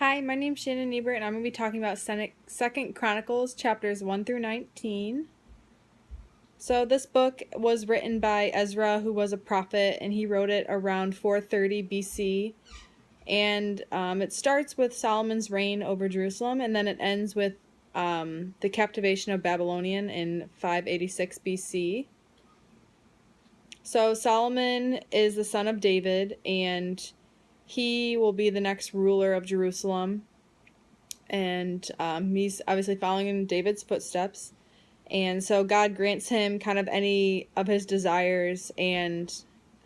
Hi, my name's Shannon Ebert, and I'm going to be talking about Second Chronicles, chapters 1 through 19. So this book was written by Ezra, who was a prophet, and he wrote it around 430 BC. And it starts with Solomon's reign over Jerusalem, and then it ends with the captivation of Babylonian in 586 BC. So Solomon is the son of David, and he will be the next ruler of Jerusalem. And he's obviously following in David's footsteps. And so God grants him kind of any of his desires, and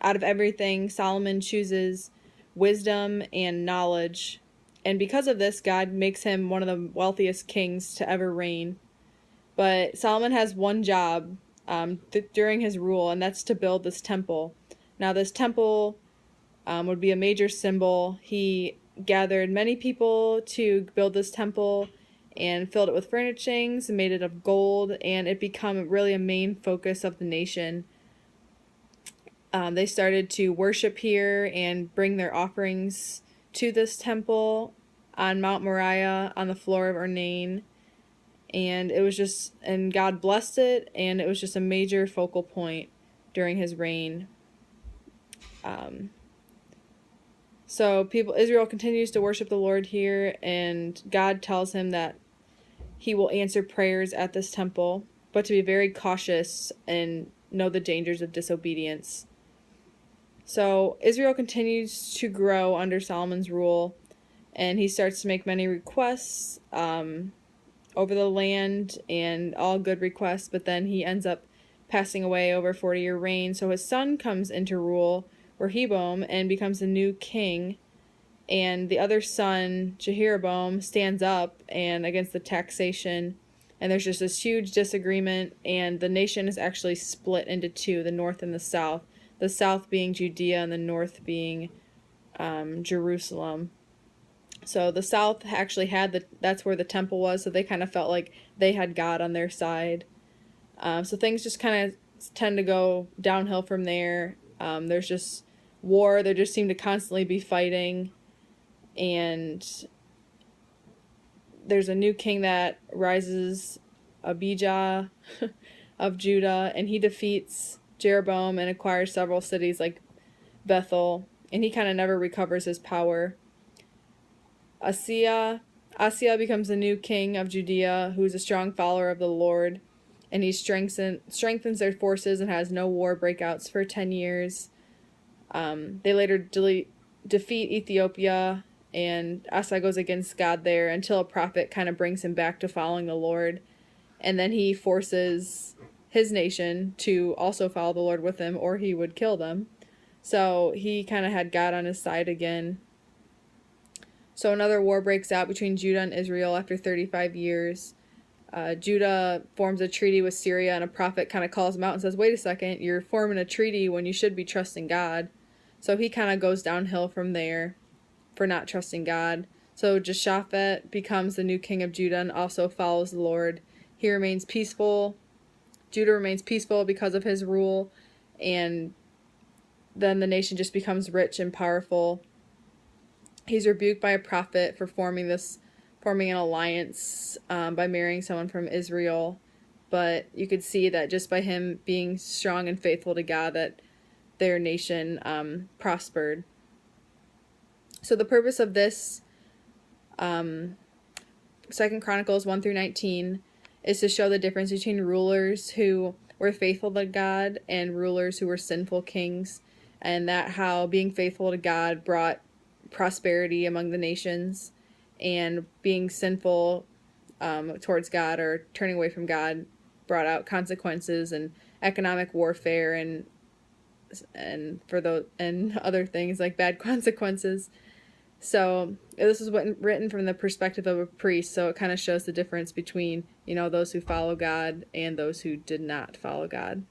out of everything, Solomon chooses wisdom and knowledge. And because of this, God makes him one of the wealthiest kings to ever reign. But Solomon has one job during his rule, and that's to build this temple. Now, this temple would be a major symbol. He gathered many people to build this temple and filled it with furnishings and made it of gold, and it became really a main focus of the nation. They started to worship here and bring their offerings to this temple on Mount Moriah on the floor of Ornain, and and God blessed it, and it was just a major focal point during his reign. So Israel continues to worship the Lord here, and God tells him that he will answer prayers at this temple, but to be very cautious and know the dangers of disobedience. So Israel continues to grow under Solomon's rule, and he starts to make many requests over the land, and all good requests, but then he ends up passing away over a 40-year reign. So his son comes into rule, Rehoboam, and becomes the new king. And the other son, Jehoram, stands up and against the taxation, and there's just this huge disagreement, and the nation is actually split into two, the north and the south being Judea and the north being Jerusalem. So the south actually that's where the temple was, so they kind of felt like they had God on their side. So things just kind of tend to go downhill from there. There's just war. There just seem to constantly be fighting. And there's a new king that rises, Abijah of Judah, and he defeats Jeroboam and acquires several cities like Bethel, and he kind of never recovers his power. Asiah becomes the new king of Judea, who is a strong follower of the Lord, and he strengthens their forces and has no war breakouts for 10 years. They later defeat Ethiopia, and Asa goes against God there until a prophet kind of brings him back to following the Lord. And then he forces his nation to also follow the Lord with him, or he would kill them. So he kind of had God on his side again. So another war breaks out between Judah and Israel after 35 years. Judah forms a treaty with Syria, and a prophet kind of calls him out and says, wait a second, you're forming a treaty when you should be trusting God. So he kind of goes downhill from there for not trusting God. So Jehoshaphat becomes the new king of Judah and also follows the Lord. He remains peaceful. Judah remains peaceful because of his rule, and then the nation just becomes rich and powerful. He's rebuked by a prophet for forming an alliance by marrying someone from Israel. But you could see that just by him being strong and faithful to God, that their nation prospered. So the purpose of this Second Chronicles 1 through 19 is to show the difference between rulers who were faithful to God and rulers who were sinful kings, and that how being faithful to God brought prosperity among the nations, and being sinful towards God or turning away from God brought out consequences and economic warfare and other things like bad consequences. So this is written from the perspective of a priest, so it kind of shows the difference between, those who follow God and those who did not follow God.